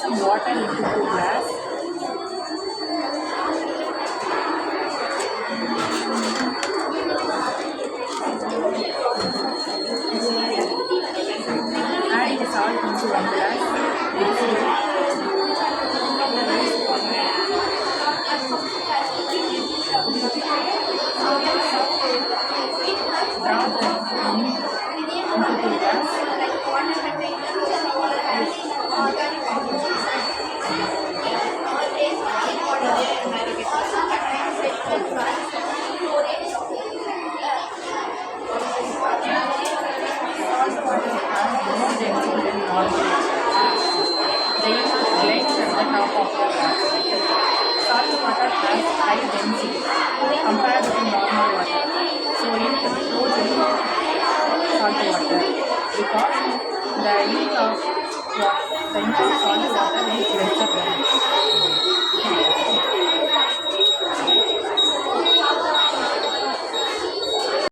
some water into 2 glass. Add the salt into 1 glass. Mix it. Brown the milk into 2 glass. Salt water has more density than normal water. They blend at the top of the glass. Salt water has high density compared to normal water. So ink flows in salt water because the ink of salt water is lesser